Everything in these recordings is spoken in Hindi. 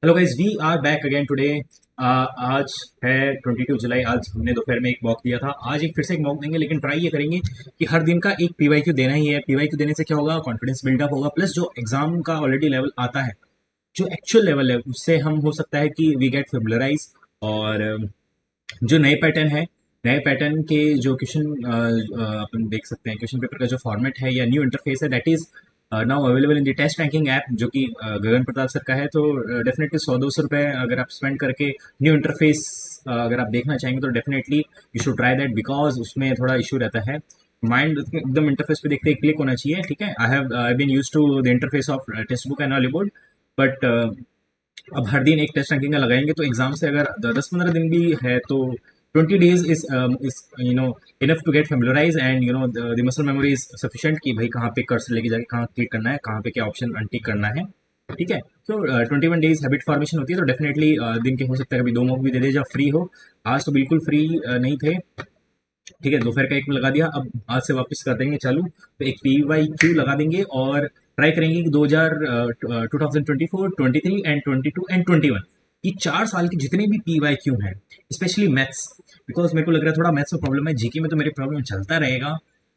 Hello guys, we are back again today. आज है 22 जुलाई। आज हमने दोपहर में एक मॉक दिया था, आज एक फिर से एक मॉक देंगे, लेकिन ट्राई ये करेंगे कि हर दिन का एक पीवाईक्यू देना ही है। पीवाईक्यू देने से क्या होगा, कॉन्फिडेंस बिल्डअप होगा, प्लस जो एग्जाम का ऑलरेडी लेवल आता है, जो एक्चुअल लेवल है, उससे हम हो सकता है कि वी गेट फेमिलराइज। और जो नए पैटर्न है, नए पैटर्न के जो क्वेश्चन अपन देख सकते हैं, क्वेश्चन पेपर का जो फॉर्मेट है या न्यू इंटरफेस है, that is now available in the test ranking app, जो कि गगन प्रताप सर का है। तो डेफिनेटली 100-200 रुपए अगर आप स्पेंड करके न्यू इंटरफेस अगर आप देखना चाहेंगे, तो definitely you should try that, because उसमें थोड़ा इशू रहता है। माइंड एकदम इंटरफेस पे देखते ही क्लिक होना चाहिए, ठीक है। I been use to the interface of text book and Hollywood, but अब हर दिन एक टेस्ट रैंकिंग का लगाएंगे, तो एग्जाम से अगर 10-15 दिन भी है, तो 20 days is you know enough to get familiarise, and the muscle memory is sufficient कि भाई कहाँ पे कर्सर लेके जाके कहाँ क्लिक करना है, कहाँ पे क्या ऑप्शन अनटिक करना है, ठीक है। तो 21 days हैबिट फॉर्मेशन होती है, तो डेफिनेटली दिन के हो सकता है कभी दो मॉक भी दे दे जब फ्री हो। आज तो बिल्कुल फ्री नहीं थे, ठीक है। दोपहर का एक में लगा दिया, अब आज से वापस कर देंगे चालू। तो एक पीवाईक्यू लगा देंगे और ट्राई करेंगे कि 2024, 23 एंड 22 एंड 21, ये 4 साल के जितने भी पीवाईक्यू हैं, स्पेशली मैथ्स, बिकॉज मेरे को लग रहा है थोड़ा मैथ्स में प्रॉब्लम है, जीके में तो मेरे प्रॉब्लम चलता रहेगा।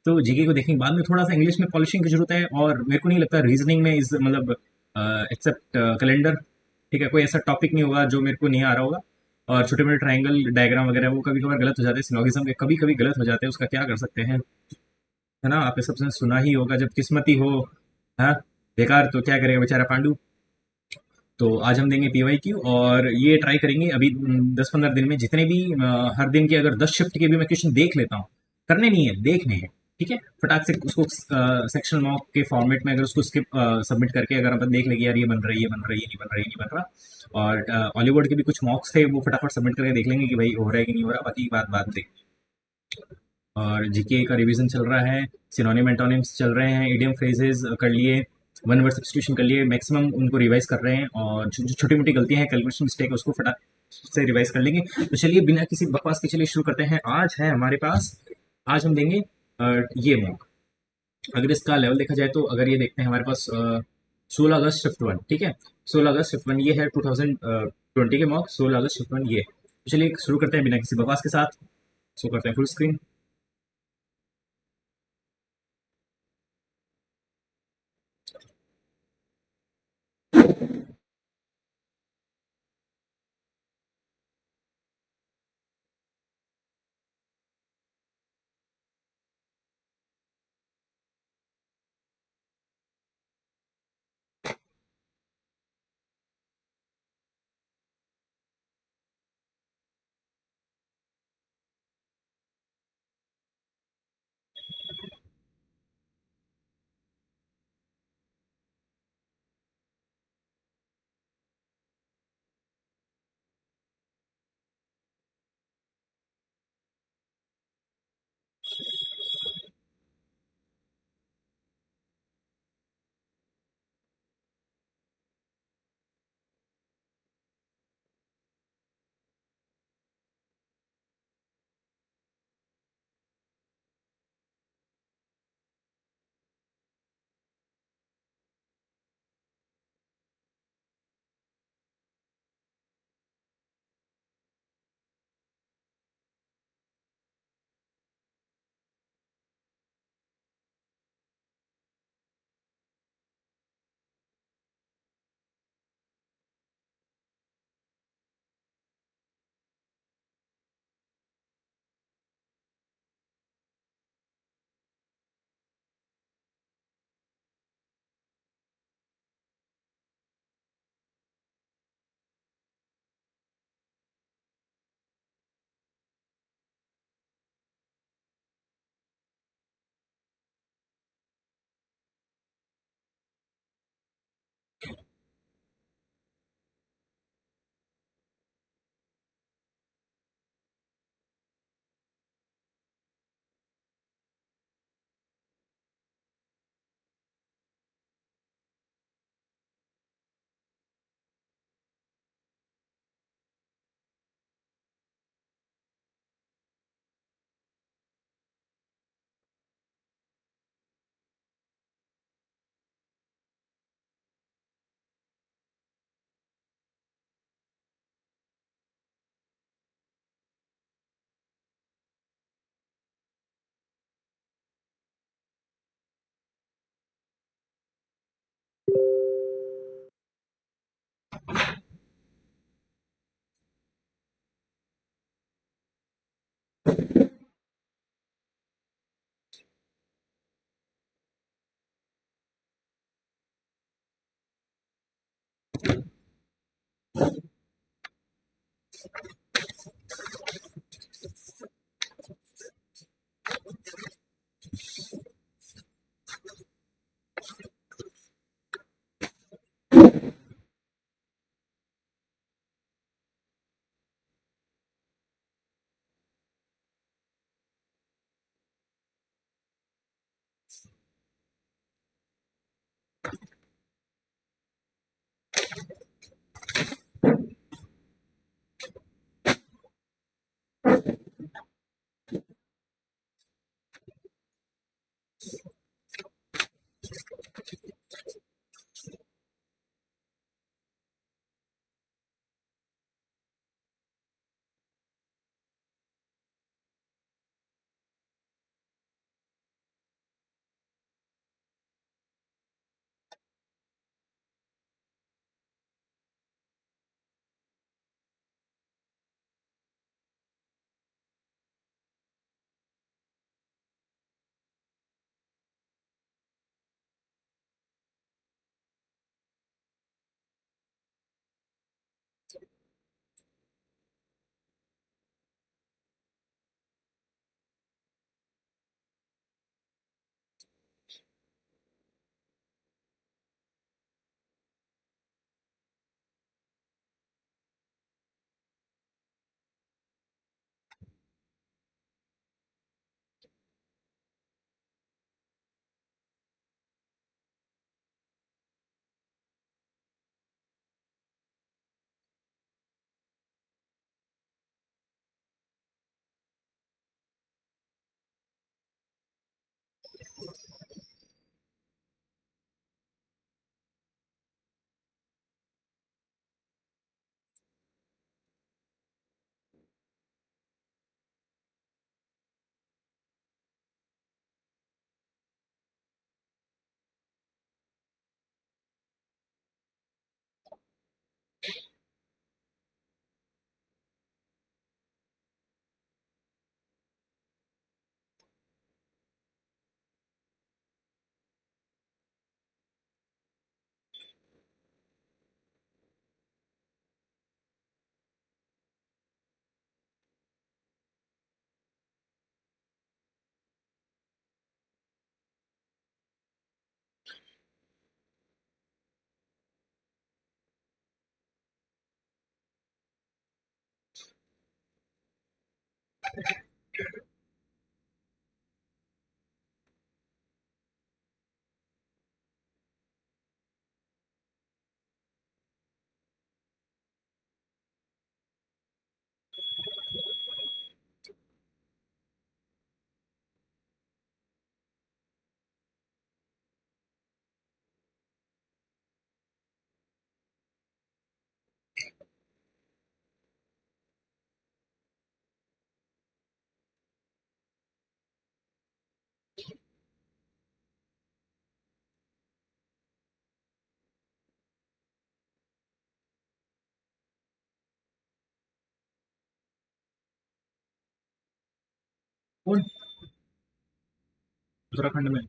तो जीके को देखेंगे बाद में, थोड़ा सा इंग्लिश में पॉलिशिंग की जरूरत है, और मेरे को नहीं लगता रीजनिंग में इस मतलब एक्सेप्ट कैलेंडर, ठीक है, कोई ऐसा टॉपिक नहीं होगा जो मेरे को नहीं आ रहा होगा। और छोटे मोटे ट्राइंगल डायग्राम वगैरह वो कभी कभार गलत हो जाते हैं, सिलोगिज्म के कभी कभी गलत हो जाते हैं, उसका क्या कर सकते हैं, है ना। आपने सबसे सुना ही होगा, जब किस्मती हो, हाँ, बेकार तो क्या करेगा बेचारा पांडु। तो आज हम देंगे पीवाईक्यू, और ये ट्राई करेंगे अभी 10-15 दिन में जितने भी हर दिन के अगर 10 शिफ्ट के भी मैं क्वेश्चन देख लेता हूँ, करने नहीं है, देखने हैं, ठीक है। फटाक से उसको सेक्शन मॉक के फॉर्मेट में अगर उसको स्किप सबमिट करके अगर अपन देख लेंगे, यार ये बन रहा है, ये बन रहा है, ये नहीं बन रहा है, ये नहीं बन रहा, और हॉलीवुड के भी कुछ मॉक्स थे, वो फटाफट सबमिट करके देख लेंगे कि भाई हो रहा है कि नहीं हो रहा, बाकी बात बात देख। और जीके का रिवीजन चल रहा है, सिनोनिम एंटोनिम्स चल रहे हैं, इडियम फ्रेजेस कर लिए, वन वर्ड सब्स्टिट्यूशन कर लिए, मैक्सिमम उनको रिवाइज कर रहे हैं, और जो छोटी मोटी गलतियां हैं, कैलकुलेशन मिस्टेक है, उसको फटाक से रिवाइज कर लेंगे। तो चलिए बिना किसी बकवास के चलिए शुरू करते हैं। आज है हमारे पास, आज हम देंगे ये मॉक। अगर इसका लेवल देखा जाए, तो अगर ये देखते हैं हमारे पास 16 अगस्त शिफ्ट 1, ठीक है। 16 अगस्त शिफ्ट 1 ये है 2020 के मॉक, 16 अगस्त शिफ्ट 1 ये। तो चलिए शुरू करते हैं बिना किसी बकवास के साथ। शो करते हैं फुल स्क्रीन। कौन? उत्तराखंड में?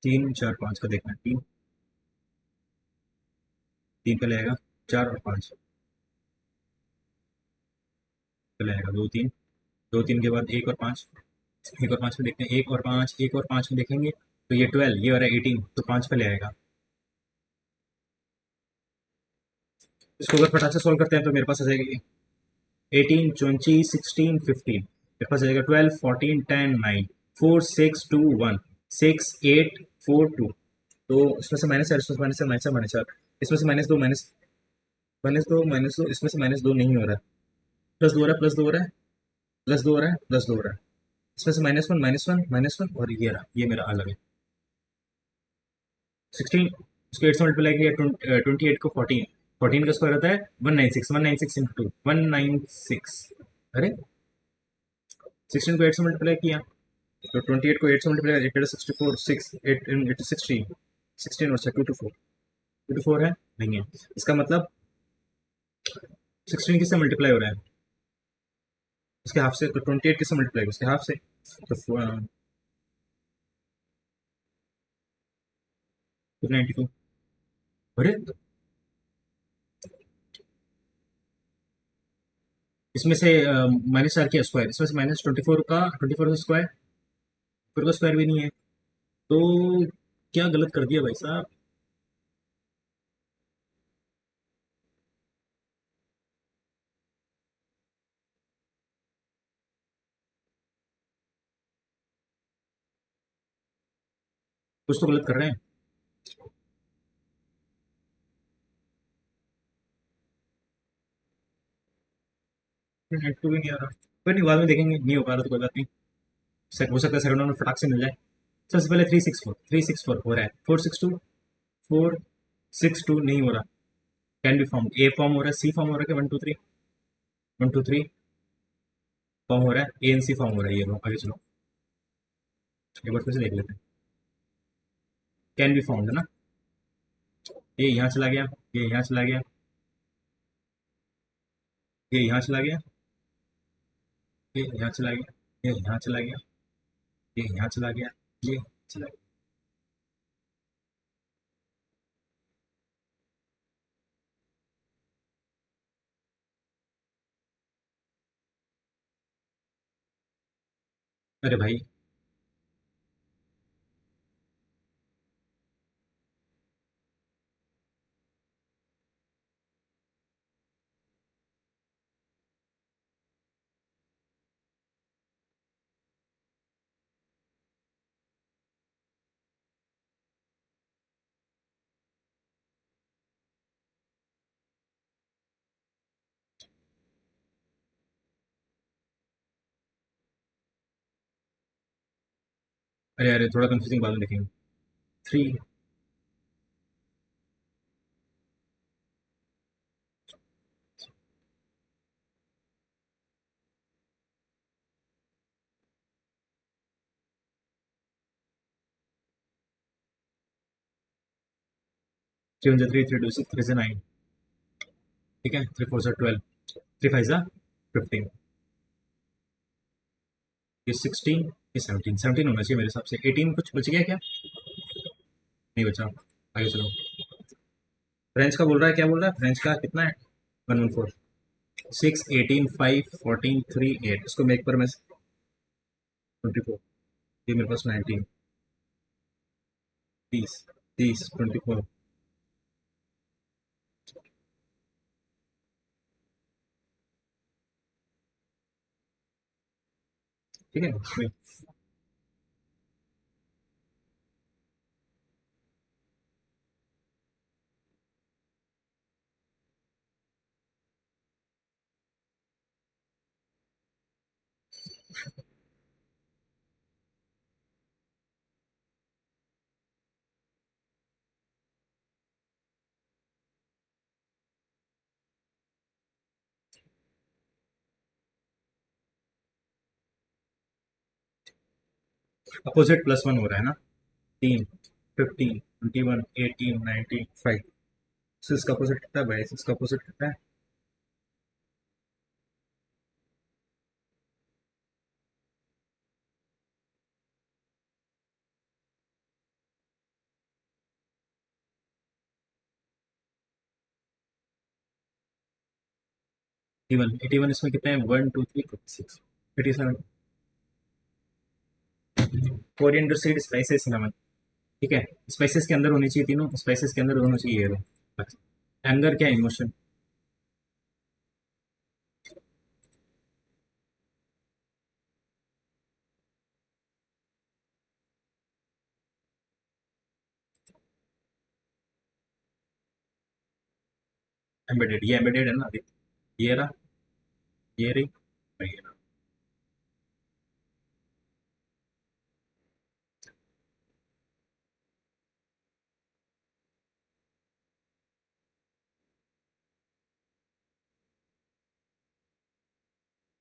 3 4 5 का देखना है। तीन, तीन पे लगेगा, 4 और 5 पे लगेगा, 2 3, 2 3 के बाद 1 और 5, 1 और 5 में देखते हैं, 1 और 5, 1 और 5 में देखेंगे तो ये 12, ये हो रहा है 18, तो 5 पे ले आएगा। इसको अगर फटाक से सॉल्व करते हैं तो मेरे पास आ जाएगा 18 20 16 15, मेरे पास आ जाएगा 12 14 10 9 4 6 2 1 6 8 4 2। तो इसमें से माइनस 4, इसमें से माइनस 4, माइनस 4, इसमें से -2, -2, इसमें से -2 नहीं हो रहा है, +2 हो रहा है, +2 हो रहा है, +2 हो रहा है, +2 हो रहा है, इसमें से -1 -1 -1, और ये रहा, ये मेरा अलग है 16। इसको 8 से मल्टीप्लाई किया, 28 को 14, 14 का स्क्वायर होता है 196, 196 इंटू 196। अरे 16 को 8 से मल्टीप्लाई किया तो 28 को 8 से मल्टीप्लाई, 8 64, 6 8 8 16, 16 और 2 to 4, 2 to 4 है, नहीं है, इसका मतलब 16 किससे मल्टीप्लाई हो रहा है, उसके हाफ से, तो 28 किससे मल्टीप्लाई उसके हाफ से, तो 92। अरे इसमें से -4 किया स्क्वायर, इसमें से -24 का स्क्वायर, फिर का स्क्वायर भी नहीं है, तो क्या गलत कर दिया भाई साहब। कुछ तो गलत कर रहे हैं। 92 भी नहीं आ रहा, कोई नहीं, बाद में देखेंगे, नहीं हो पा रहा तो कोई बात नहीं, हो सकता है सेकंड राउंड में फटाक से मिल जाए। सबसे पहले 3 6 4 हो रहा है, 4 6 2, 4 6 2 नहीं हो रहा, can be form, A form हो रहा है, सी फॉर्म हो रहा है, 1 2 3, 1 2 3 फॉर्म हो रहा है, ए एन सी फॉर्म हो रहा है, ये लो आगे चलो, एक बार फिर से देख लेते हैं, कैन बी फॉर्म है ना, ये यहाँ चला गया, ये यहाँ चला गया, ये यहाँ चला गया, ये यहाँ चला गया, ये यहाँ चला गया, ये यहाँ चला गया, ये चला गया। अरे भाई, अरे अरे थोड़ा कंफ्यूजिंग, बाद में देखेंगे। 3 3 1 3 3 2 6 3 से 9, ठीक है, 3 4 से 12, 3 5 से 15, ये 16, ये 17, 17 होना चाहिए मेरे हिसाब से, 18 कुछ बच गया क्या, नहीं बचा, आगे चलो। फ्रेंच का बोल रहा है, क्या बोल रहा है फ्रेंच का, कितना है, 114, 6 18 5 14 3 8, इसको मेक पर मैं 24, ये मेरे पास 19, 30, 30 24, ठीक है। अपोजिट +1 हो रहा है ना, 3 15 21 18 19 5, सिक्स का अपोजिट कितना है भाई, सिक्स का अपोजिट कितना है, 81 इसमें कितने हैं? 1 2 3 4 6 87। कोरिएंडर सीड, स्पाइसेस, नमक। ठीक है, स्पाइसेस के अंदर होनी चाहिए तीनों, स्पाइसेस के अंदर होना चाहिए ये दो। एंगर क्या इमोशन? एम्बेडेड, ये एम्बेडेड है ना अभी। ये रहा, ये रही और ये रहा।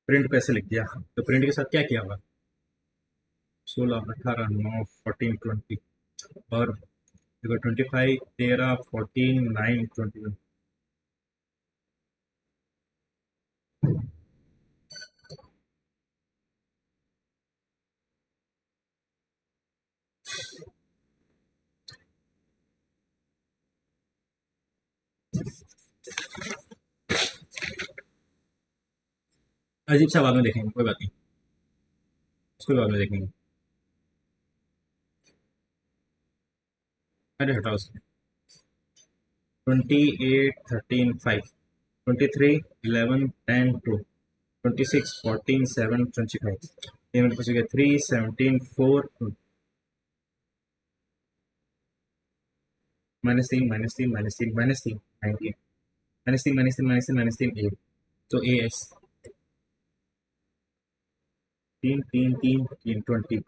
प्रिंट को ऐसे लिख दिया, तो प्रिंट के साथ क्या किया होगा? 16 18 9 14 20, और देखो 25 13 14 9 21। अजीब सा बाद में देखेंगे, कोई बात नहीं, उसको बाद में देखेंगे। अरे हटाओ उसको। 28 13 5, 23 11 10 2, 26 14 7 25। ये मेरे पास हो गया 3 17 4 -3 -3 -3 -3 19, -3 -3 -3 -3 8। तो A S 3 3 3 3 20।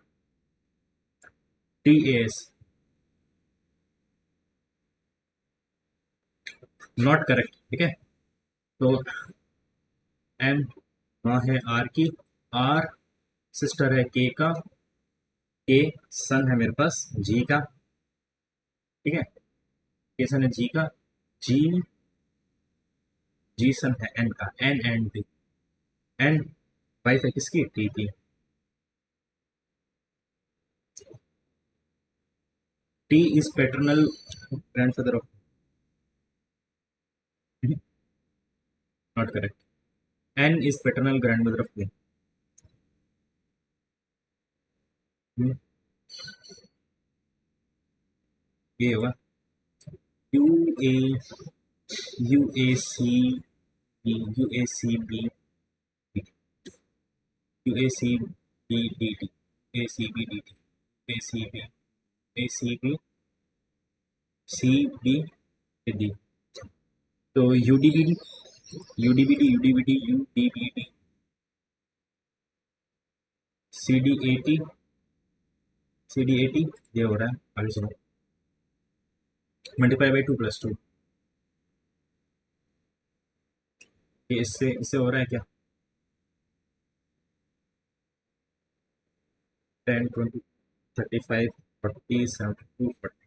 T A S not correct, ठीक है। तो एम माँ है आर की, आर सिस्टर है के का, के सन है मेरे पास जी का, ठीक है। के सन है जी का, जी, जी सन है एन का, N and T. N wife है किसकी? टी की। T is paternal grandfather of, not correct. N is paternal grandmother of queen. ये होगा U A, U A C B, U A C B, U A C B D T, A C B D T, A C B, A C B, C B D. तो U D B D, U D B D, U D B D, U D B D, C D A T, C D A T. ये हो रहा है, आगे चलो। मल्टीप्लाई बाई 2 + 2, ये इससे इससे हो रहा है क्या? 10 20 35 40 72 40।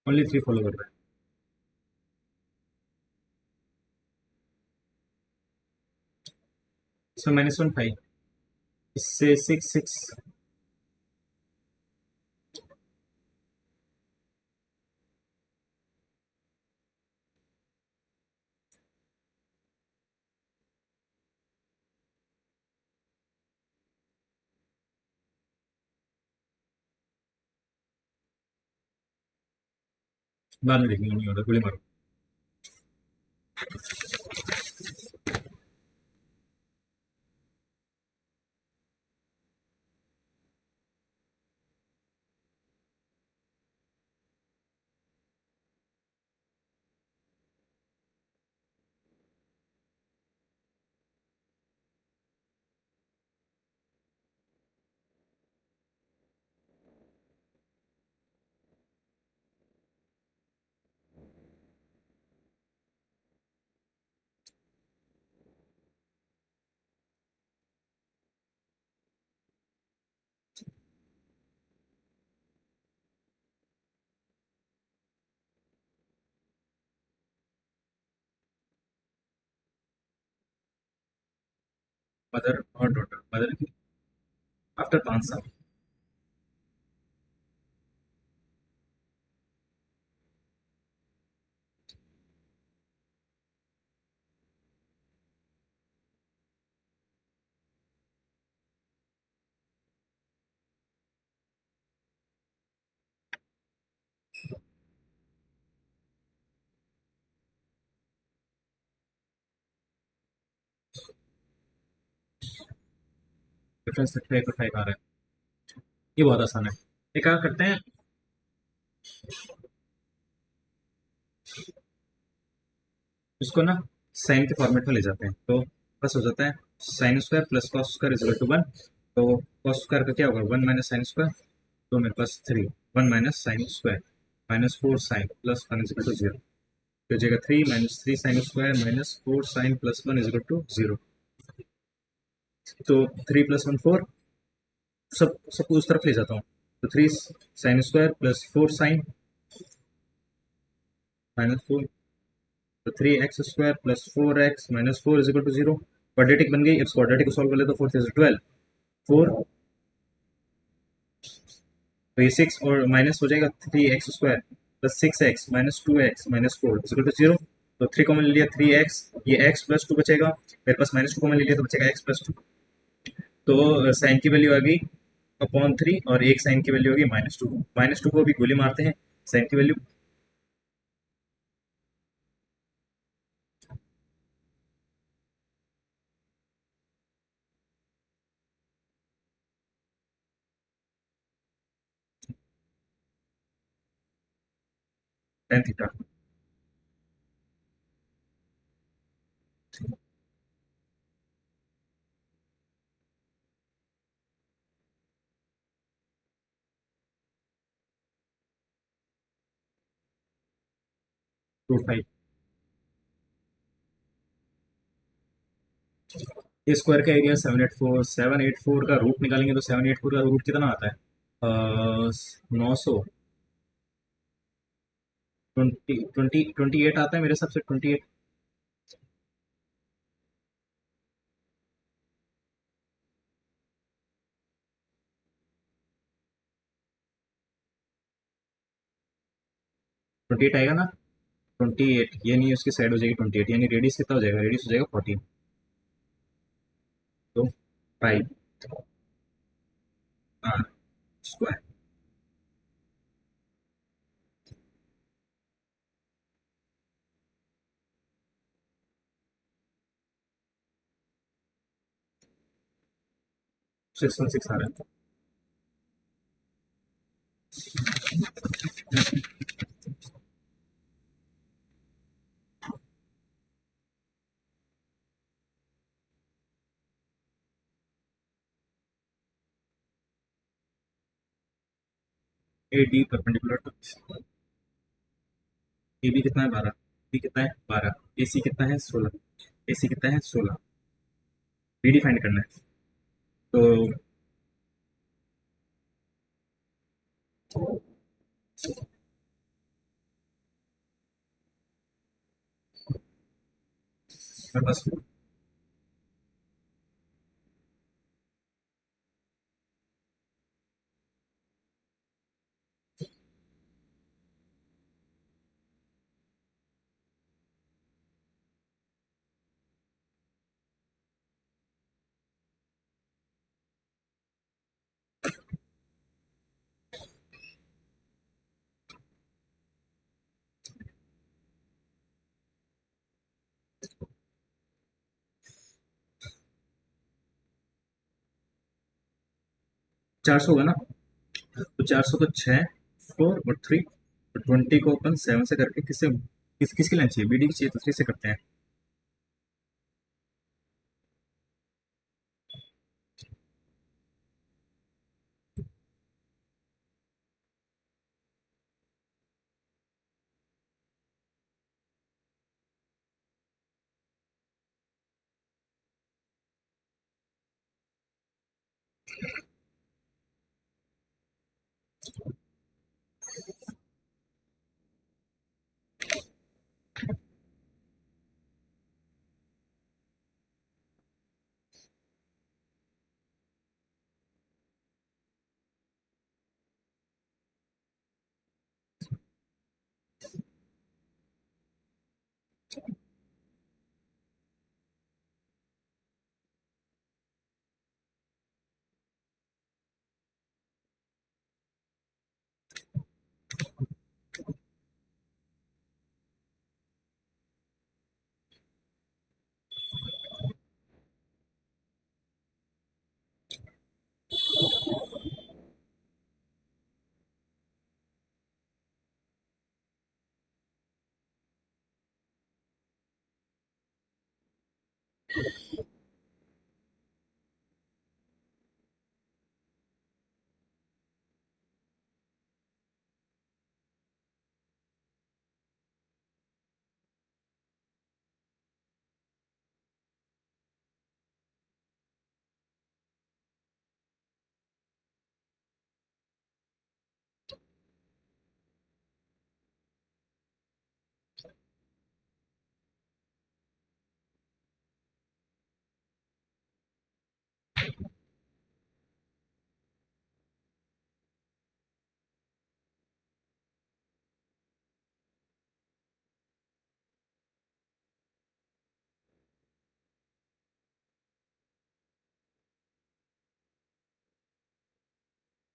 ओनली 3 फॉलो कर रहा है। इसमें -1 5, इससे 6 6। बाद में देखेंगे, नहीं होता, गोली मारो। मदर और डॉटर, मदर की आफ्टर 5 साल। डिफरेंस 35 आ रहा है। ये बहुत आसान है। ये क्या करते हैं, इसको ना साइन के फॉर्मेट में ले जाते हैं, तो बस हो जाता है sine square plus cos square is equal to 1। तो कॉस स्क्वायर का क्या होगा, 1 - साइन स्क्वायर, तो मेरे पास 3, 1 - sine square minus 4 sine plus 1 is equal to 0। तो हो जाएगा 3 - 3 sine square minus 4 sine plus 1 is equal to 0। तो 3 + 1 4, सब सबको उस तरफ ले जाता हूँ। तो 3 sine square plus 4 sine minus 4, तो 3x² plus 4x - 4 is equal to 0। Quadratic बन गई। इस क्वाड्रेटिक को सॉल्व कर ले तो 4 × 3 = 12, 4। तो ये 6 और माइनस हो जाएगा 3x² plus 6x minus 2x minus 4 is equal to 0। तो 3 कॉमन ले लिया, 3x, ये x प्लस 2 बचेगा, मेरे पास -2 कॉमन ले लिया तो बचेगा x प्लस 2। तो साइन की वैल्यू आ गई अपॉन 3, और एक साइन की वैल्यू होगी -2। -2 को अभी गोली मारते हैं, साइन की वैल्यू 10 थीटा। 2 5। ये स्क्वायर का एरिया 784, 784 का रूट निकालेंगे तो 784 का रूट कितना आता है, 900, 28 आता है मेरे हिसाब से, 28। 28 आएगा ना। 28, ये नहीं, उसकी साइड हो जाएगी 28, यानी रेडियस कितना हो जाएगा, रेडियस हो जाएगा 14। तो 5 आर स्क्वायर। 616 आ रहा है। A D perpendicular to A B कितना है 12, बी कितना है 12, ए सी कितना है 16, ए सी कितना है 16, बी डी फाइंड करना है। तो मेरे पास 400 होगा ना। तो 400 तो 6, 4 और 3, तो 20 को अपन 7 से करके किसकी लाइन चाहिए, बी डी की चाहिए, तो 3 से करते हैं।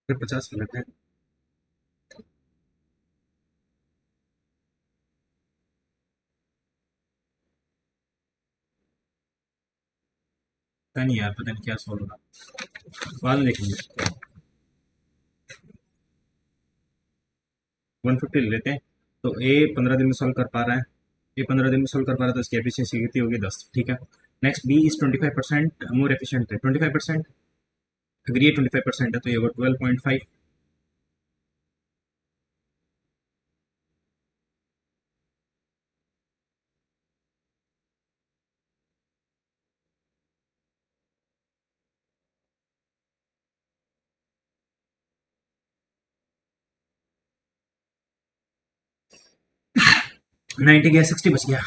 फिर 50 गलत है। पता नहीं यार, पता नहीं क्या सॉल्व होगा, बाद में देखेंगे। 150 ले लेते हैं। तो ए 15 दिन में सॉल्व कर पा रहा है, ये 15 दिन में सोल्व कर पा रहा है, तो इसकी एफिशिएंसी कितनी होगी? 10। ठीक है। Next B is 25% more efficient है। 25%, अगर ये 25% है तो ये होगा 12.5। 90 गया, 60 बच गया।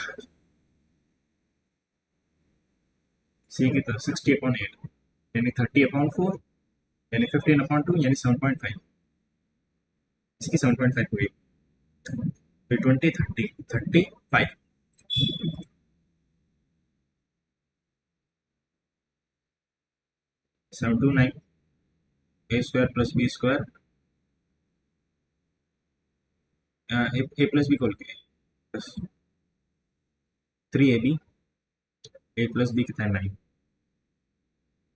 सी की तरफ 60/8 यानी 30/4 यानी 15/2 यानी 7.5। इसकी 7.5 हुई, फिर 20, 30, 35। 729 ए स्क्वायर प्लस बी स्क्वायर, ए प्लस बी खोल के प्लस 3ab, ए प्लस बी कितना है 9।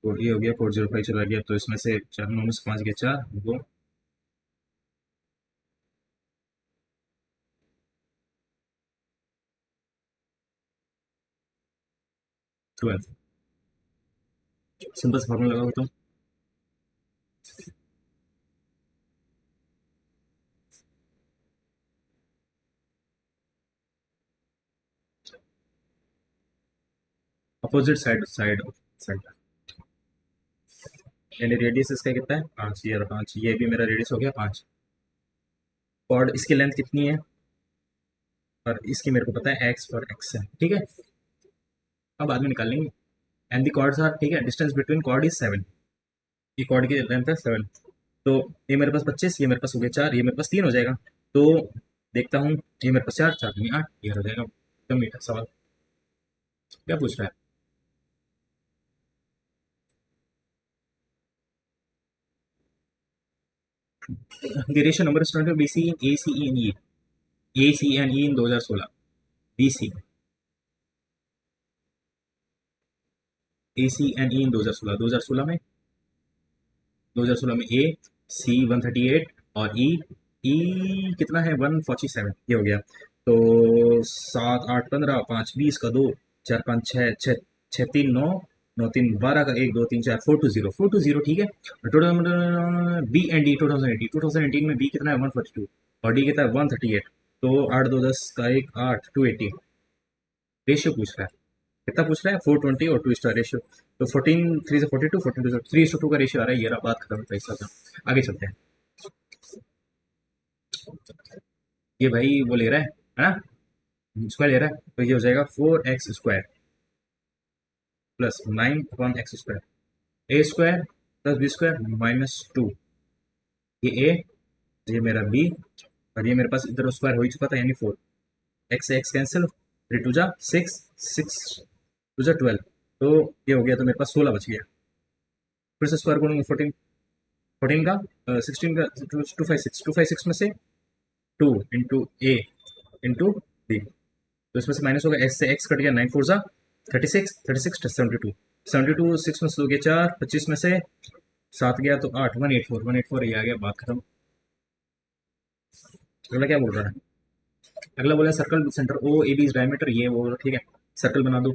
तो ये हो गया 405 चला गया, तो इसमें से 4 9 में से 5 गया 4 2 12। सिंपल सा फॉर्मूला लगाओ तो अपोजिट साइड साइड सेंटर, यानी रेडियस इसका कितना है 5, ये 5, ये भी मेरा रेडियस हो गया 5। और इसकी लेंथ कितनी है, और इसकी मेरे को पता है एक्स और एक्स है। ठीक है, अब बाद में निकाल लेंगे। एंड दी कॉर्ड्स आर, ठीक है, डिस्टेंस बिटवीन कॉर्ड इज 7। ये कॉर्ड की लेंथ है 7। तो ये मेरे पास 25, ये मेरे पास हो गया 4, ये मेरे पास 3 हो जाएगा। तो देखता हूँ, ये मेरे पास 4 4 नहीं 8, ये हो जाएगा। एकदम मीठा सवाल। क्या पूछ रहा है? The ratio number student of BC in A C N E, A C N E in 2016। BC A C N E in 2016, 2016 में 2016 में ए सी 138 और ई कितना है 147, ये हो गया। तो 7 8 15 5 20 का 2 4 5 6 6 6 3 9 9 3 12 का 1 2 3 4 420 ठीक है। टोटल बी एंड डी 2018 में बी कितना है 142 और डी कितना है 138। तो 8 2 10 का 1 8 280। रेशियो पूछ रहा है, कितना पूछ रहा है? 420 और 2 रेशियो। तो 14 3 से 42, 14 2 3:2 का रेशियो आ रहा है। ये रहा, बात खत्म है पैसा का। आगे चलते हैं। ये भाई वो ले रहा है ना, स्क्वायर ले रहा है, तो ये हो जाएगा 4x² प्लस 9 1 x², ए स्क्वायर प्लस बी स्क्वायर -2। ये ए, ये मेरा बी, और ये मेरे पास इधर स्क्वायर हो ही चुका था यानी 4। एक्स से एक्स कैंसिल, 3 टू जा 6, 6 टू जा 12, तो ये हो गया, तो मेरे पास 16 बच गया। फिर से स्क्वायर करूँगा 14, 14 का 16 का 256 में से 2 इंटू ए इंटू बी, तो इसमें से माइनस होगा, एस से एक्स कट गया, 9 फोर जा 36, 36 72, 72 6 में से 2 गया 4, 25 में से 7 गया तो 8, 184, 184 ये आ गया, बात खत्म। अगला क्या बोल रहा है? अगला बोला circle centre O A B is diameter, ये वो ठीक है, सर्कल बना दो।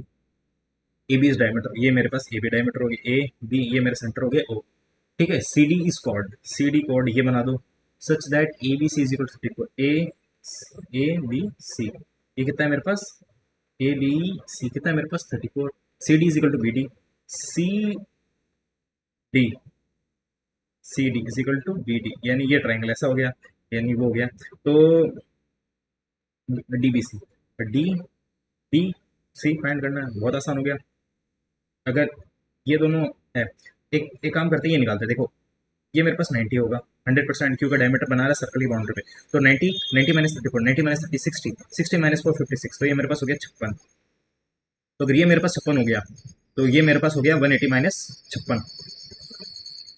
ए बी इज डायमीटर, ये मेरे पास ए बी डायमीटर हो गया, ए बी ये मेरा सेंटर हो गया ओ, ठीक है। C D is chord, C D chord ये बना दो, such that A B C is equal to 54, A B C, ये कितना है मेरे पास, ए बी सी कितना है मेरे पास 34, C D is equal to B D, C D, C D is equal to B D, यानी ये ट्राइंगल ऐसा हो गया, यानी वो हो गया, तो D B C, D B C find करना है, बहुत आसान हो गया। अगर ये दोनों है, एक एक काम करते हैं, ये निकालते हैं, देखो ये मेरे पास 90 होगा, 100% क्यू का डायमीटर बना रहा है सर्कल की बाउंड्री पे, तो 90, 90 माइनस 34, 90 माइनस 30, 60, 60 माइनस 4 56, तो ये मेरे पास हो गया 56, तो अगर ये मेरे पास 56 हो गया, तो ये मेरे पास हो गया 180 माइनस 56,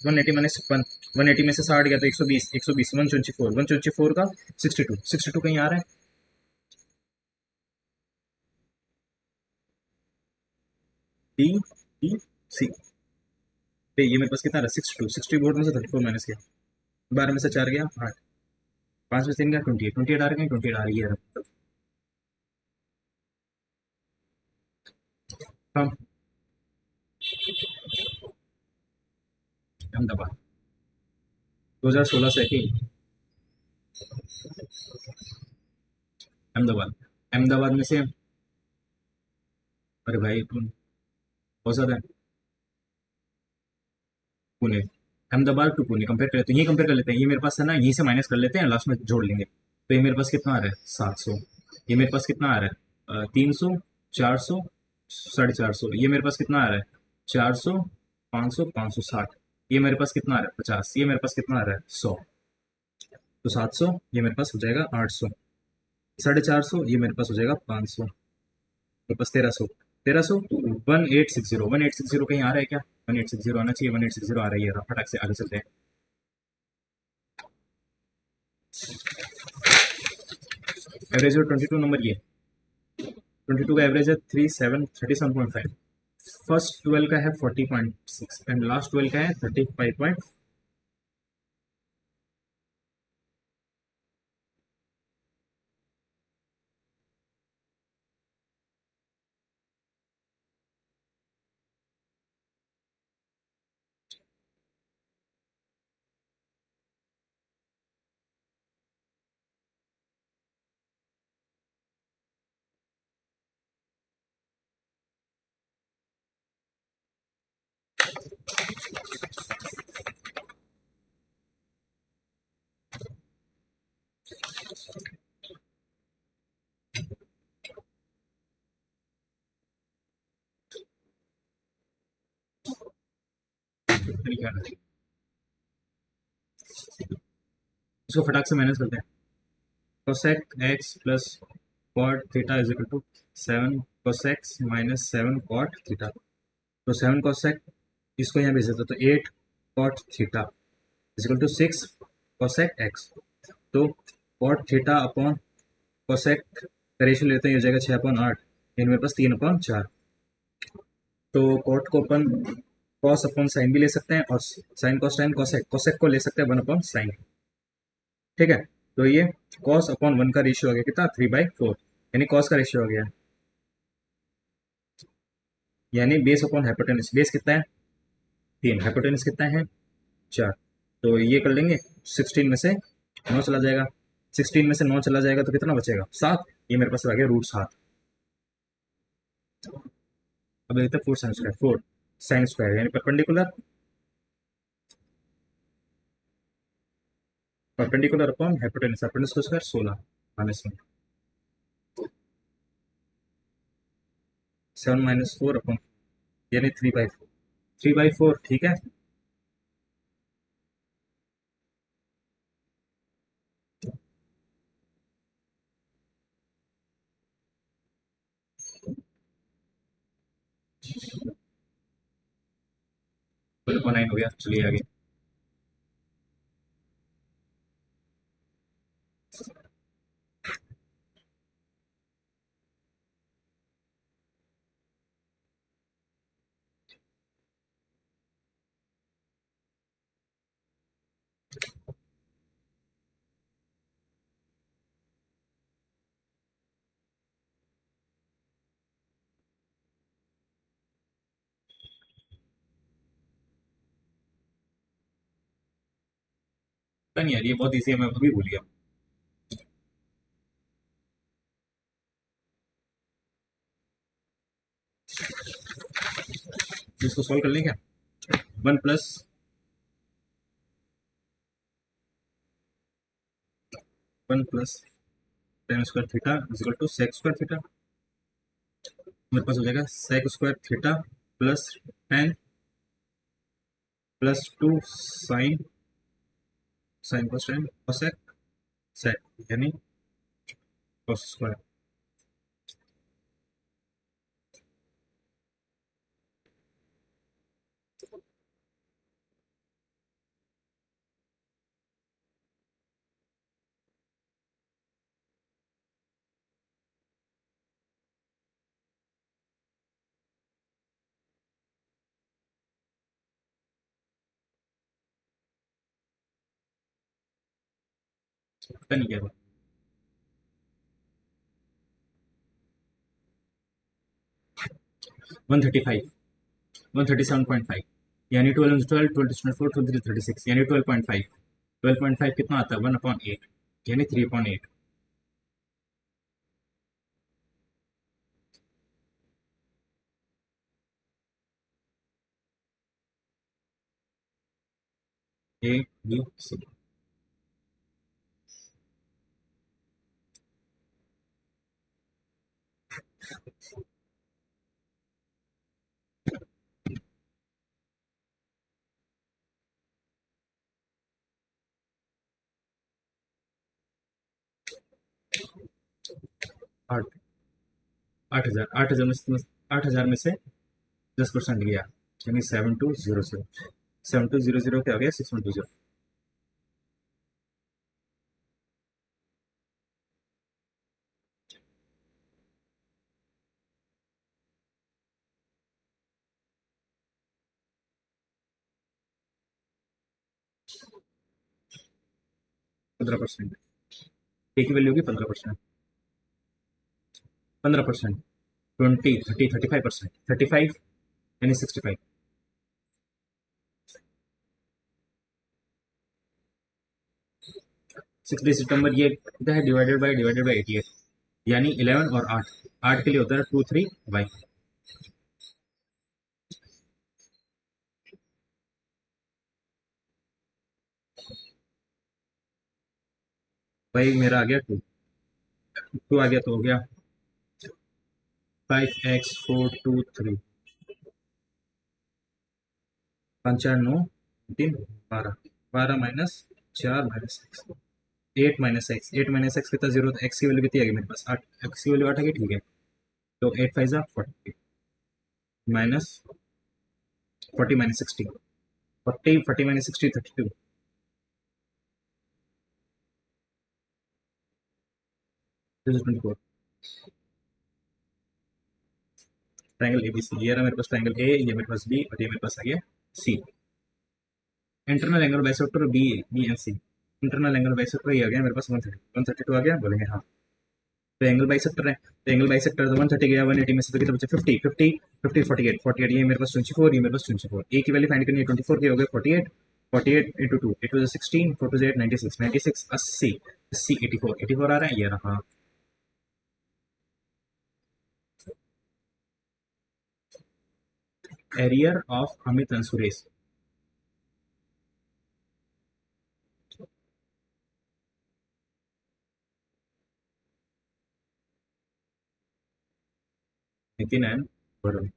180 माइनस 56, 180 में से 60 गया तो 120, 120 124, 124 का 62, 62 कहीं आ रहा है, डी डी सी पे, ये मेरे पास कितना रहा 62, 60 बोर्ड में से 34 माइनस किया, 12 में से 4 गया 8, 5 में से 3 गया 28, 28 आ रहा है, 28 आ रही है, हम अहमदाबाद 2016 से ही, अहमदाबाद, अहमदाबाद में से, अरे भाई तुम बहुत ज्यादा है, पुणे, अहमदाबाद टू पुणे कंपेयर कर लेते हैं, ये कंपेयर कर लेते हैं, ये मेरे पास है ना, यहीं से माइनस कर लेते हैं, लास्ट में जोड़ लेंगे, तो ये मेरे पास कितना आ रहा है 700, ये मेरे पास कितना आ रहा है 300, 400, 450, ये मेरे पास कितना आ रहा है 400, 500, 560, ये मेरे पास कितना आ रहा है 50, ये मेरे पास कितना आ रहा है 100, तो 700 ये मेरे पास हो जाएगा 800, 450 ये मेरे पास हो जाएगा 500, मेरे पास 1300, 1300 1860, 1860 कहीं आ रहा है क्या, 1860 आना चाहिए, 1860 आ रही है, फटाक से आगे चलते हैं। एवरेज है 22 नंबर, ये 22 का एवरेज है 37.5, फर्स्ट 12 का है 40.6 एंड लास्ट 12 का है 35. इसको फटाक से माइनस करते हैं, cosec x plus cot theta is equal to 7 cosec minus 7 cot theta, तो 7 cosec, इसको यहाँ भेज देते तो 8 cot theta is equal to 6 cosec x, तो cot थीटा अपॉन cosec का रेशियो लेते हैं, ये हो जाएगा 6/8, इनमें पास 3/4, तो cot को अपन cos अपॉन साइन भी ले सकते हैं, और sign cos tan cosec, cosec को ले सकते हैं 1/sin, ठीक है। तो ये cos अपॉन 1 का रेशियो आ गया कितना 3/4, यानी cos का रेशियो आ गया, यानी बेस अपॉन हाइपोटेनस, बेस कितना है 3, हाइपोटेनस कितना है 4, तो ये कर लेंगे, 16 में से 9 चला जाएगा, 16 में से 9 चला जाएगा तो कितना बचेगा 7, ये मेरे पास आ गया √7, अब देखते हैं 4 साइन स्क्वायर, 4 साइन स्क्वायर यानी perpendicular, perpendicular upon hypotenuse, hypotenuse का स्क्वायर 16 माइनस 1, 7 माइनस 4 अपॉन, यानी 3/4, 3/4 ठीक है। 12.9 हो गया, चलिए आगे। पता नहीं यार, ये बहुत ईजी है, मैं अभी भूल गया। तो इसको सॉल्व कर लें क्या? 1 plus tan square theta is equal to sec square theta. मेरे पास हो जाएगा sec square theta plus tan plus two sine, sine plus tan cosec sec, यानी कोस स्क्वायर। पता नहीं क्या था। 135, 137.5, यानी 12, 12, 12, 4, 23, 36, यानी 12.5। 12.5 कितना आता है? 1/8, यानी 3.8। ए बी सी। 8,000, 8,000 में, 8,000 में से 10% गया, यानी 7200। 7200 क्या हो गया? 6120। पंद्रह परसेंट ए की वैल्यू होगी 15%। 15%, 20, 30, 35%, 35 यानी 65। 6 डिजिट नंबर ये होता है डिवाइडेड बाई 88, यानी 11 और 8। 8 के लिए होता है 23 बाई। भाई मेरा आ गया 2, 2 आ गया तो हो गया 5x 4 2 3। 5 4 9 3 12, 12 minus 4 minus 8 minus x, 8 minus x कितना? जीरो। तो एक्स की वैल्यू कितनी आ गई मेरे पास? 8, एक्स की वैल्यू 8 आ गई, ठीक है। तो 8 5 40 minus 40 minus 60, 40 minus 60 32। This is 24। Triangle A B C, ये रहा मेरे पास ट्रायंगल ए, ये मेरे पास बी, और ये मेरे पास आ गया C. Internal angle bisector B, B and C. Internal angle bisector ये आ गया मेरे पास 130, 132 आ गया, बोलेंगे हाँ। तो एंगल बाइसेक्टर है, तो एंगल बाइसेक्टर तो 130 गया, 180 में से तो कितना बचा? 50, 50, 50, 48, 48, ये मेरे पास 24, ये मेरे पास 24। ए की वैल्यू फाइंड करनी है, 24 की हो गया 48, 48 इंटू 2, 8 टू 16, 4 टू 8 96, 96 80, 80 84, 84 आ रहा है, ये रहा। Arrear of Amit and Suresh. Nitin and Varun.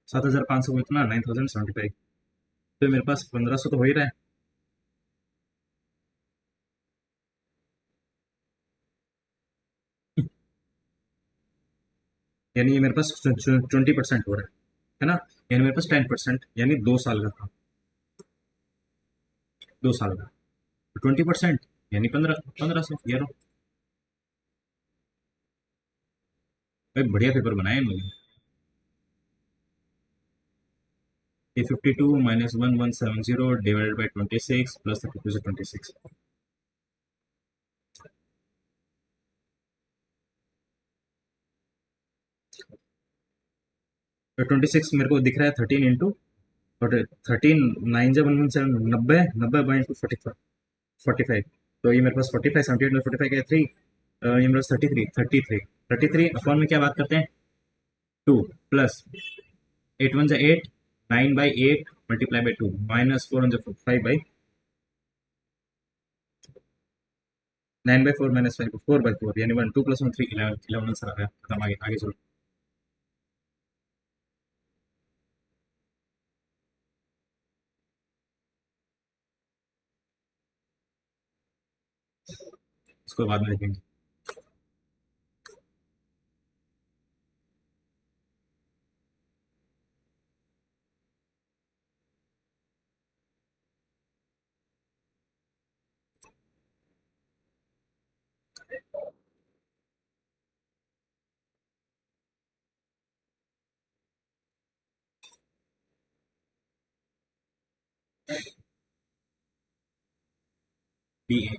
7,500 को इतना 9,075, तो मेरे पास 1,500 तो हो ही रहा है। यानी ये मेरे पास 20% हो रहा है ना। यानी मेरे पास 10%, यानी 2 साल का था, 2 साल का 20%, यानी 1500 यारो। भाई बढ़िया पेपर बनाए मुझे। ये 52 माइनस 1170 डिवाइडेड बाई 26 प्लस 32 से 26। 26 मेरे को दिख रहा है 13 इंटू, और 13 9 जब 117 90, 90 बाई इंटू 45, तो ये मेरे पास 45 78 में 45 का 3, ये मेरे पास 33 अपॉन में क्या बात करते हैं, 2 plus 8 1 8, 9/8 multiply by 2 minus 4 5 9/4 minus 5 4/4, यानी 1 2 प्लस 1 3 11 11 आंसर आ गया, खत्म। आगे आगे चलो। इसको बाद में देखेंगे। बी ए।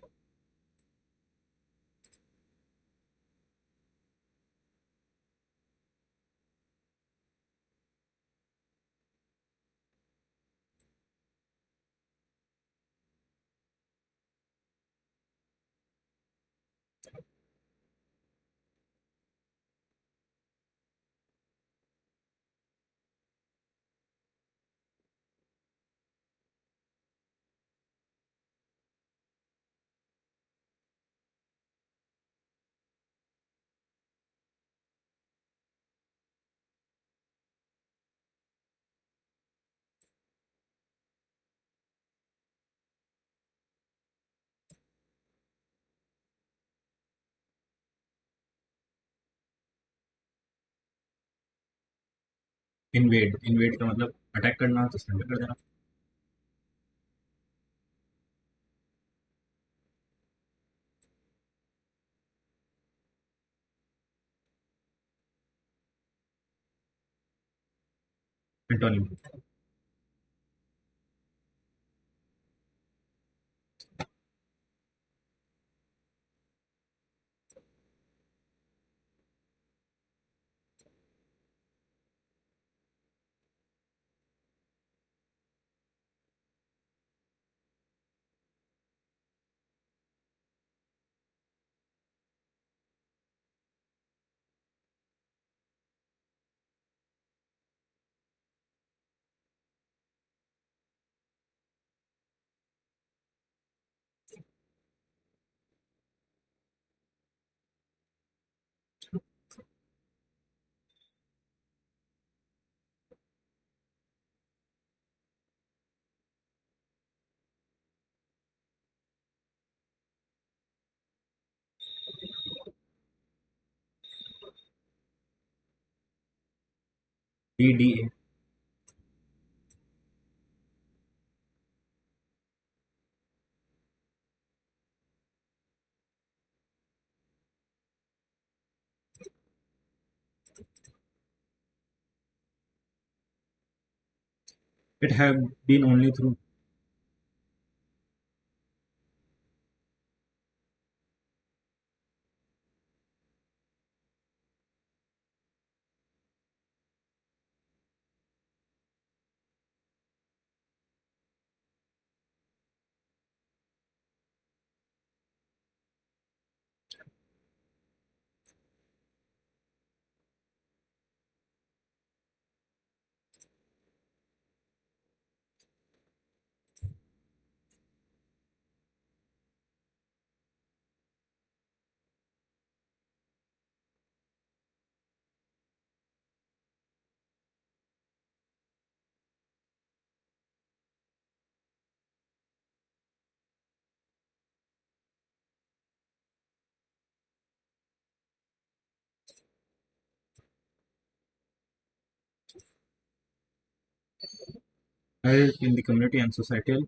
इन्वेड, इन्वेड का मतलब अटैक करना, तो सरेंडर कर देना। Antonym. D D A. It have been only through. Help in the community and societal.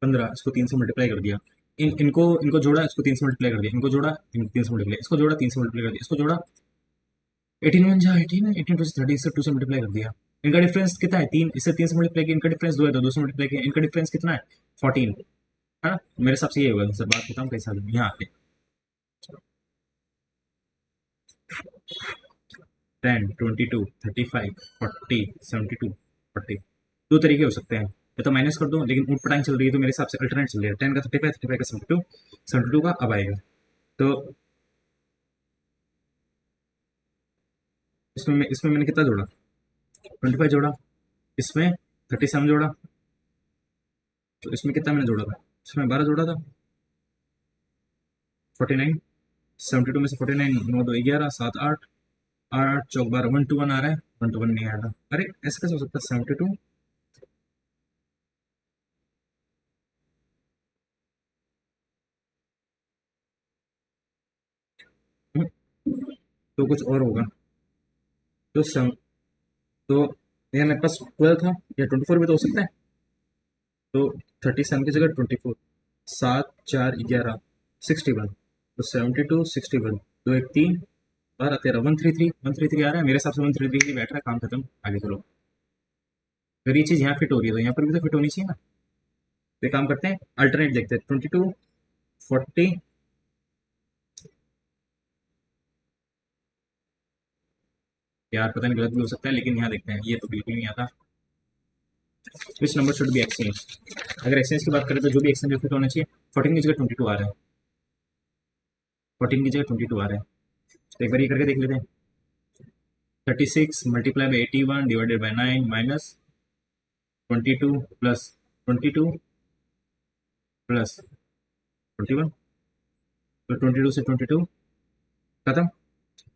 15, इसको 3 से मल्टीप्लाई कर दिया। इनको इनको जोड़ा, इसको 3 से मल्टीप्लाई कर दिया, इनको जोड़ा, इनको 3 से मल्टीप्लाई, इसको जोड़ा, 3 से मल्टीप्लाई कर दिया, इसको जोड़ा, 18 वन जा 18, 18 टू 30, इससे 2 से मल्टीप्लाई कर दिया। इनका डिफरेंस कितना है? 3, इससे 3 से मल्टीप्लाई किया, इनका डिफरेंस 2 है तो 2 से मल्टीप्लाई किया, इनका डिफरेंस कितना है? 14, है ना? मेरे हिसाब से ये होगा। सर बात बताऊँ कैसा यहाँ आते? 10, 22, 35, 40, 72, 40। दो तरीके हो सकते हैं, या तो माइनस कर दो, लेकिन ऊट पटांग चल रही है तो मेरे हिसाब से अल्टरनेट चल रही है। 10 का 35, 35 का 72, 72 का अब आएगा। तो इसमें मैंने कितना जोड़ा? 25 जोड़ा, इसमें 37 जोड़ा, तो इसमें कितना मैंने जोड़ा था? इसमें 12 जोड़ा था, 49। 72 में से 49, 9 2 11, 7 8, 8 चौक 12, 1 to 1 आ रहा है, 1 to 1 नहीं आ रहा। अरे ऐसे कैसे हो सकता है? 72, तो कुछ और होगा। तो तो ये मेरे पास 12 था, या 24 भी तो हो सकता है। तो 37 की जगह 24, 7 4 11, 61, तो 72 61, 2 1 3, 12 13, 133, 133 आ रहा है मेरे हिसाब से। 133 बैठ रहा है, काम खत्म, आगे चलो। अगर ये चीज़ यहाँ फिट हो रही है तो यहाँ पर भी तो फिट होनी चाहिए ना। तो एक काम करते हैं, अल्टरनेट देखते हैं। 22, 40, यार पता नहीं, गलत भी हो सकता है, लेकिन यहाँ देखते हैं, ये तो बिल्कुल नहीं आता। Which number should be exchange? अगर एक्सचेंज की बात करें तो जो भी एक्सचेंज फिट होना चाहिए। 14 की जगह 22 आ रहा है, 14 की जगह 22 आ रहा है। तो एक बार ये करके देख लेते हैं। 36 multiply by 81 divided by 9 minus 22 plus 22 plus 21, तो 22 से 22 खत्म,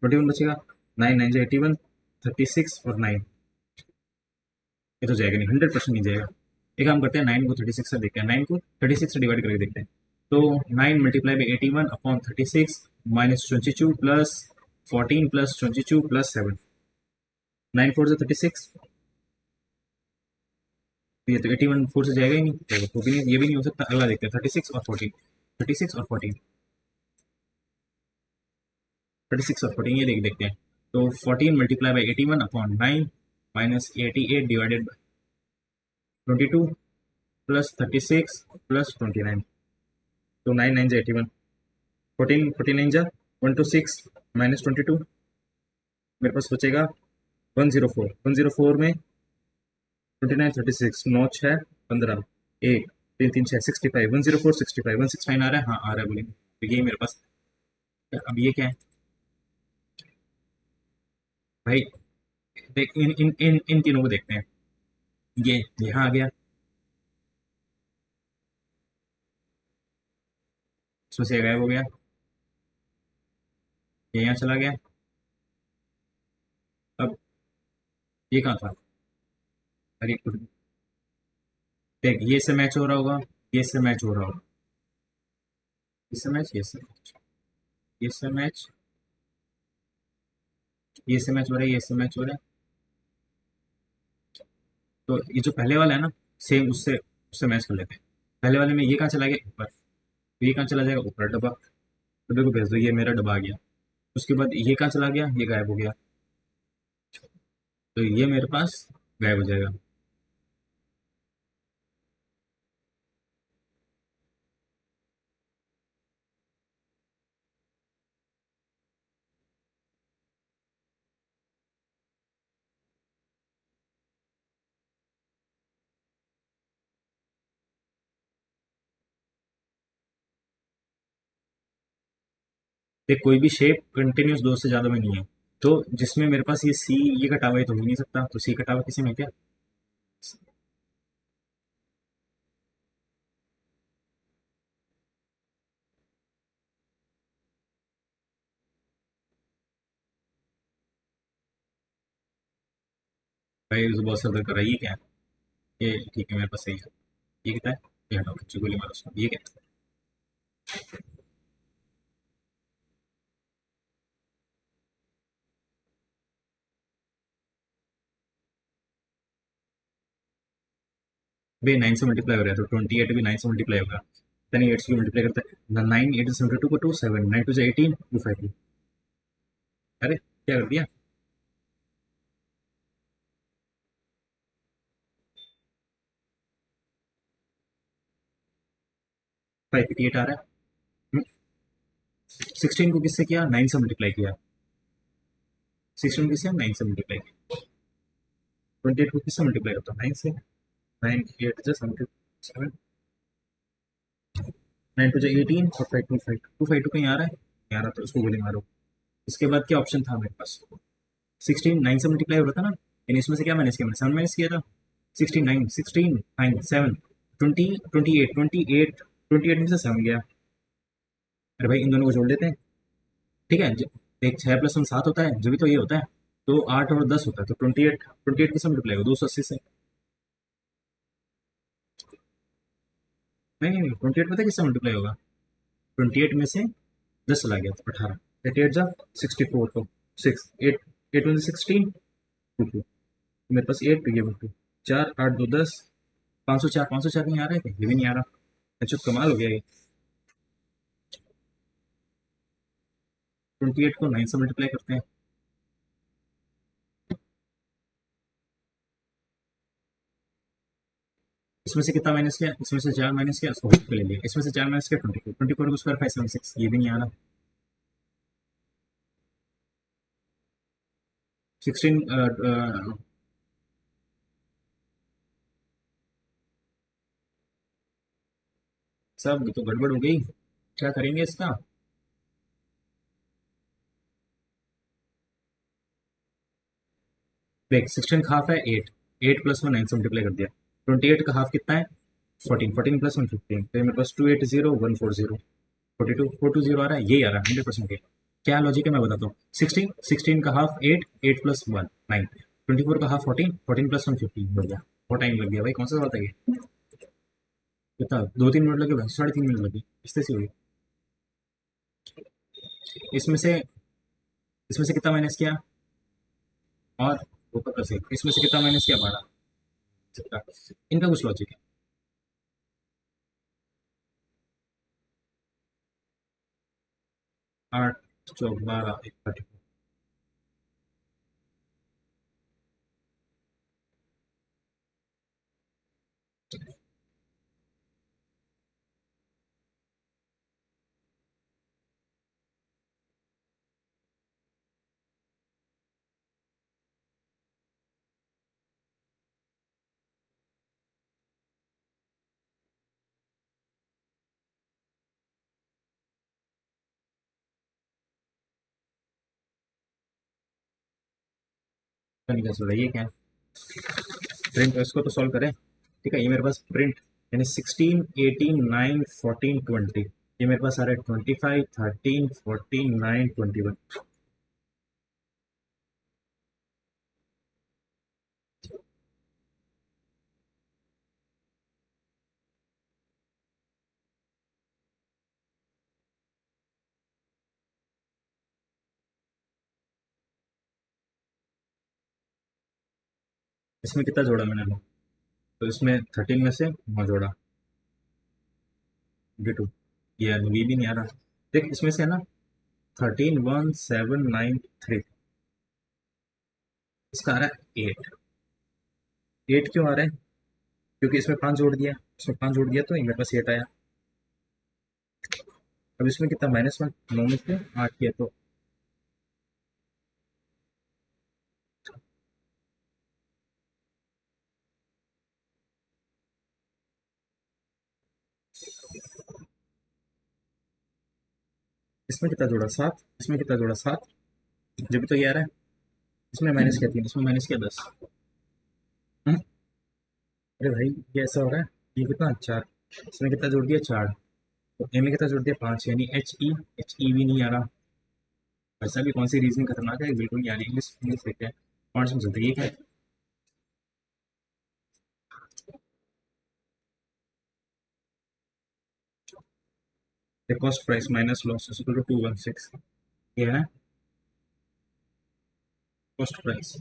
21 बचेगा। 9 9 से 81, 36 और 9, ये तो जाएगा नहीं, 100% नहीं जाएगा। एक काम करते हैं, 9 को 36 से देखते हैं, 9 को 36 से डिवाइड करके देखते हैं। तो 9 multiply by 81 upon 36 minus 22 plus 14 plus 22 plus 7, 9 4 से 36, ये तो 81 4 से जाएगा ही नहीं, तो भी नहीं, ये भी नहीं हो सकता। अगला देखते हैं, 36 और 14, 36 और 14, 36 और 14, ये देखते हैं। तो 14 multiply by 81 upon 9 minus 88 divided by 22 plus 36 plus 29, तो 9 9 जा 81, 14 49 जा 126 माइनस 22, मेरे पास बचेगा 104, 104 में 29 36, 9 6 15, 1 3 3 6 65, 104 65, 169 आ रहा है, हाँ आ रहा है, बोलेंगे तो ये मेरे पास। अब ये क्या है भाई? देख, इन तीनों को देखते हैं। ये यहाँ आ गया, इसमें से गायब हो गया, ये यहाँ चला गया। अब ये कहाँ था? अरे देख, ये से मैच हो रहा होगा, ये से मैच हो रहा होगा, इससे मैच, ये से मैच, ये से मैच, ये से मैच हो रहा है, ये से मैच हो रहा है। तो ये जो पहले वाला है ना, सेम उससे उससे मैच कर लेते हैं। पहले वाले में ये कहाँ चला गया? ऊपर, तो ये कहाँ चला जाएगा? ऊपर डब्बा, डब्बे को भेज दो, ये मेरा डब्बा आ गया। उसके बाद ये कहाँ चला गया? ये गायब हो गया, तो ये मेरे पास गायब हो जाएगा। देख, कोई भी शेप कंटिन्यूस दो से ज्यादा में नहीं है, तो जिसमें मेरे पास ये सी, ये कटा हुआ है तो हो ही नहीं सकता, तो सी कटा हुआ किसी में क्या? भाई उसे बहुत सर दर्द कर रहा है, ये क्या है? ये ठीक है, मेरे पास सही है। ये कितना है? ये हटाओ, खिच्ची गोली मारो उसको, ये क्या है? भाई 9 से मल्टीप्लाई हो रहा है तो 28 भी 9 से मल्टीप्लाई होगा। यानी 8 से मल्टीप्लाई करता है 9, 8 72 को 2 7, 9 2 18, 252। अरे क्या कर दिया? 588 आ रहा है। 16 को किससे किया? 9 से मल्टीप्लाई किया। 16 को किससे? 9 से मल्टीप्लाई किया। 28 को किससे मल्टीप्लाई करता हूँ? 9 से। 9 8 जा 7, 9 टू जा 18 और 5 2 5 252 कहीं आ रहा है? नहीं आ रहा, तो उसको गोली मारो। इसके बाद क्या ऑप्शन था मेरे पास? 16 9 से मल्टीप्लाई हो रहा था ना, यानी इसमें से क्या माइनस किया? मैंने 7 माइनस किया था। 16 9 16 9 7 20 28 28 28 में से 7 गया। अरे भाई इन दोनों को जोड़ लेते हैं। ठीक है, एक 6 प्लस 1 7 होता है, जब भी तो ये होता है। तो 8 और 10 होता है, तो 28 28 किससे मल्टीप्लाई होगा? 280 से। नहीं नहीं नहीं, 28 पता है किससे मल्टीप्लाई होगा? 28 में से 10 चला गया तो 18, 88 जा 64, तो 6 8 8 वन 16 टू टू, मेरे पास 8 टू, ये 2 4 8 2 10, 504 504 नहीं आ रहा है क्या? ये भी नहीं आ रहा। अच्छा कमाल हो गया ये। 28 को 9 से मल्टीप्लाई करते हैं। इसमें से कितना माइनस किया? इसमें से 4 माइनस किया, इसको हुक पे ले लिया। इसमें से 4 माइनस किया, 24 24 को स्क्वायर 576, ये भी नहीं आ रहा। 16 सब तो गड़बड़ हो गई। क्या करेंगे इसका? देख 16 का हाफ है 8, 8 प्लस में 9 से मल्टीप्लाई कर दिया। 28 का हाफ कितना है? 14, 14 प्लस 1 15, तो ये मेरे पास 280 140, 42 420 आ रहा है, यही आ रहा है 100%। क्या लॉजिक है मैं बताता हूँ। 16 16 का हाफ 8, 8 प्लस 1 9, 24 का हाफ 14, 14 प्लस 1 15 हो गया। बहुत टाइम लग गया भाई, कौन सा सवाल था ये? कितना? 2 3 मिनट लगे भाई, 3.5 मिनट लगे। इस तरह से हुई। इसमें से इसमें से कितना माइनस किया? और ऊपर प्लस एक, इसमें से कितना माइनस किया? 12। कितना? इनका कुछ लॉजिक है। 8 चौक 12 एक 30। पता नहीं कैसे हो रहा है, ये क्या है? प्रिंट इसको तो सॉल्व करें। ठीक है, ये मेरे पास प्रिंट, यानी 16 18 9 14 20, ये मेरे पास आ रहा है 25 13 14 9 21। इसमें कितना जोड़ा मैंने? तो इसमें 13 में से 9 जोड़ा, 22। ये ये भी नहीं आ रहा। देख इसमें से है ना, 13 1 7 9 3, इसका आ रहा है 8। 8 क्यों आ रहा है? क्योंकि इसमें 5 जोड़ दिया, इसमें 5 जोड़ दिया तो ये मेरे पास 8 आया। अब इसमें कितना? -1, 9 में से 8 किया तो इसमें कितना जोड़ा? 7। इसमें कितना जोड़ा? 7। जब भी तो ये आ रहा है। इसमें माइनस किया 3, इसमें माइनस किया 10। अरे भाई ये ऐसा हो रहा है। ये कितना? 4। इसमें कितना जोड़ दिया? 4। तो ए में कितना जोड़ दिया? 5, यानी एच ई भी नहीं आ रहा। वैसा भी कौन सी रीजनिंग खतरनाक है, बिल्कुल नहीं आ रही। इंग्लिश इंग्लिश देखते हैं। 5 में चलते, ये क्या है? The cost price minus loss is equal to 216। ये है कॉस्ट प्राइस।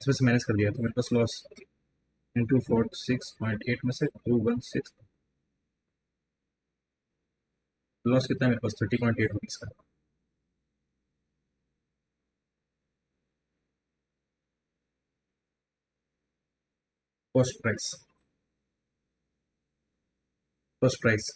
इसमें से माइनस कर दिया तो मेरे पास लॉस इंटू 46.8 में से 216, लॉस कितना है मेरे पास 30.8 रुपीज़ का। कॉस्ट प्राइस, कॉस्ट प्राइस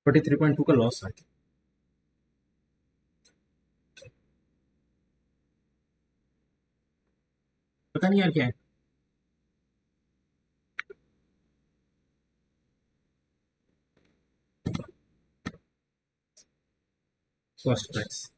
43.2 का लॉस है। पता नहीं यार क्या है। Cost price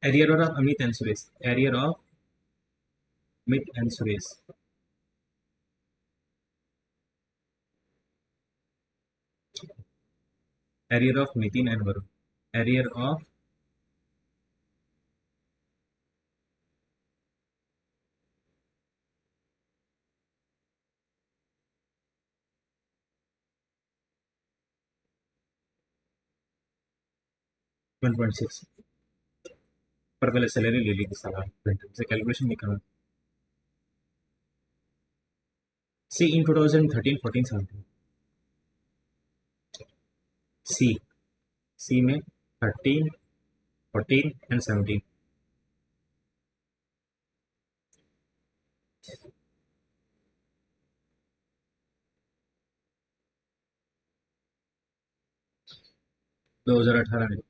arrear of Amit and Suresh, arrear of Amit and Suresh, arrear of Nitin and Varun, arrear of 1.6। पर पहले सैलरी ले ली थी साला, से कैलकुलेशन नहीं करना। सी इन 2013 14 17, सी, सी में 13 14 एंड 17। 2018 में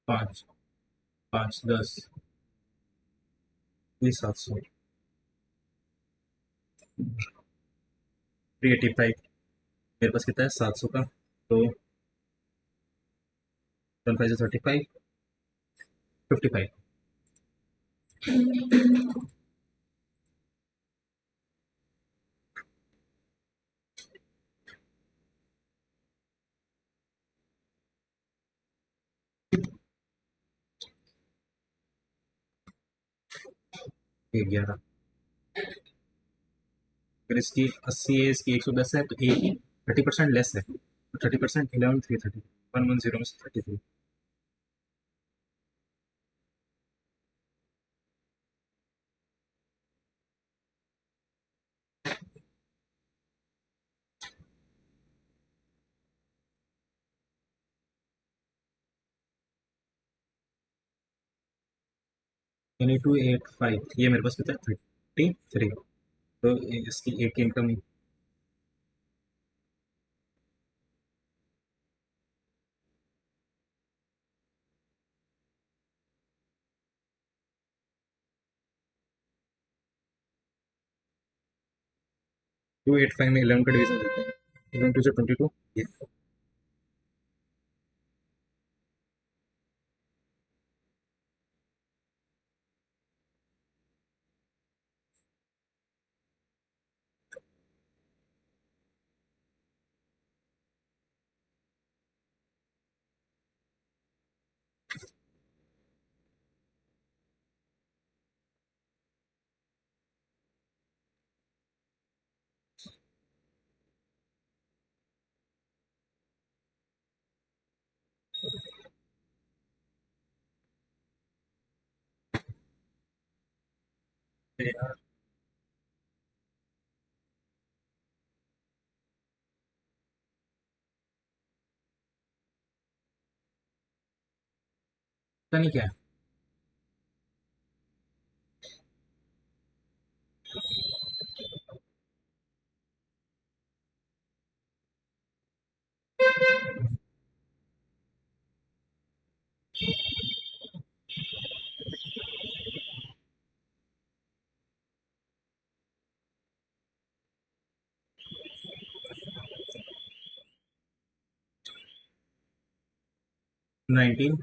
5 5 10 ये 700, 385। मेरे पास कितना है 700 का, तो 1 5 से 35, 55। ये 11, अगर इसकी 80 है इसकी 110 है तो एक ही 30% लेस है, 30%, 11,330, 110 में से 33। 2285, ये मेरे पास कितना है? 33। तो इसकी एक की इनकम 285 में 11 का डिवीजन देते हैं। 11 टू से 22, ये 11। पता नहीं क्या है। 19।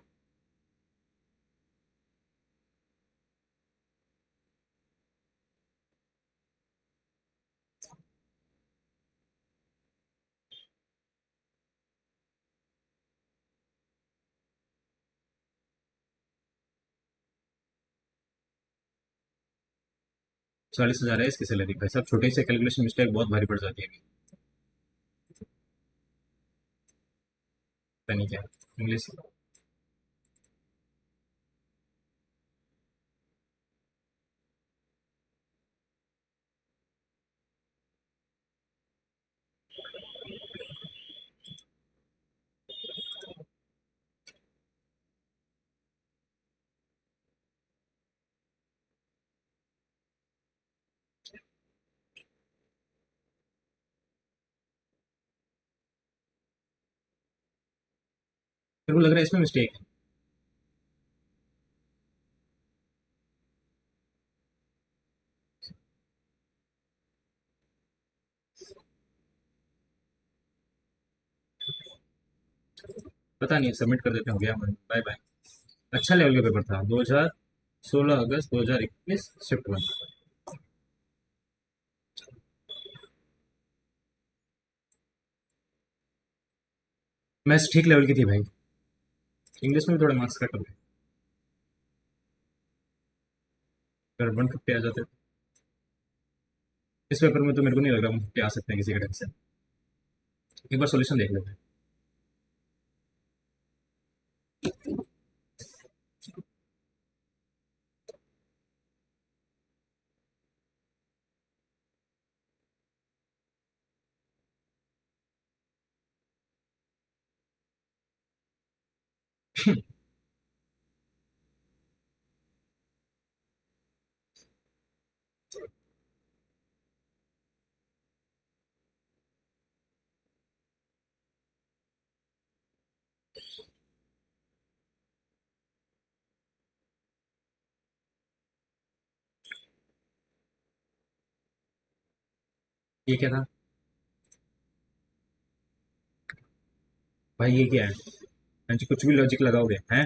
40,000 है इसकी सैलरी। भाई साहब, छोटे से कैलकुलेशन मिस्टेक बहुत भारी पड़ जाती है। पता नहीं क्या इंग्लिश। मेरे को लग रहा है इसमें मिस्टेक है। पता नहीं, सबमिट कर देते हो गया। Bye bye. अच्छा लेवल का पेपर था। 2016 अगस्त 2021, शिफ्ट वन। मैथ्स ठीक लेवल की थी भाई। इंग्लिश में भी थोड़े मार्क्स कट हो गए। अगर 150 आ जाते तो इस पेपर में, तो मेरे को नहीं लग रहा 150 आ सकते हैं किसी का ढंग से। एक बार सॉल्यूशन देख लेते हैं। ये क्या था भाई? ये क्या है? हाँ जी, कुछ भी लॉजिक लगाओगे हैं।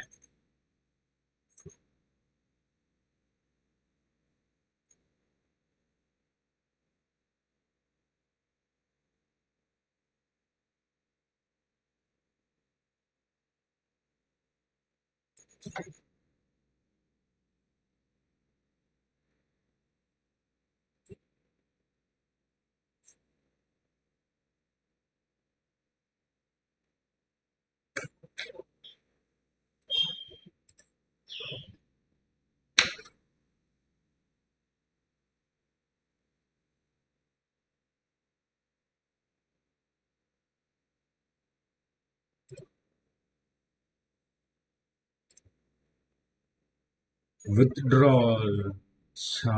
विदड्रॉल, अच्छा,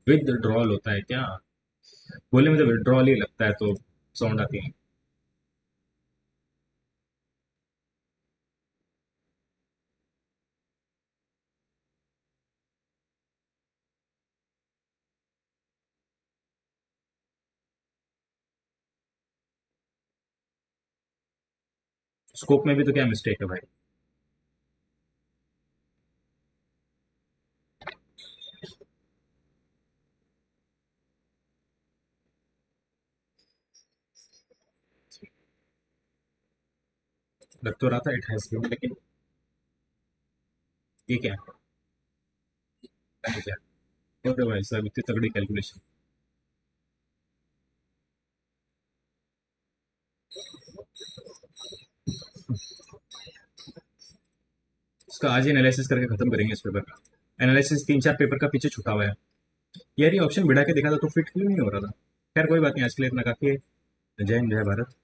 विदड्रॉल होता है क्या? बोले मुझे विदड्रॉल ही लगता है तो साउंड आती है। स्कोप में भी तो क्या मिस्टेक है भाई? लग तो रहा था इट हैज गिवन, लेकिन ये क्या है? ये क्या है? अरे भाई साहब, इतनी तगड़ी कैलकुलेशन! इसका आज ही एनालिसिस करके खत्म करेंगे इस पेपर का। एनालिसिस तीन चार पेपर का पीछे छुटा हुआ है। यार ये ऑप्शन बिठा के देखा था तो फिट क्यों नहीं हो रहा था? खैर कोई बात नहीं, आज के लिए इतना काफी है। जय हिंद, जय भारत।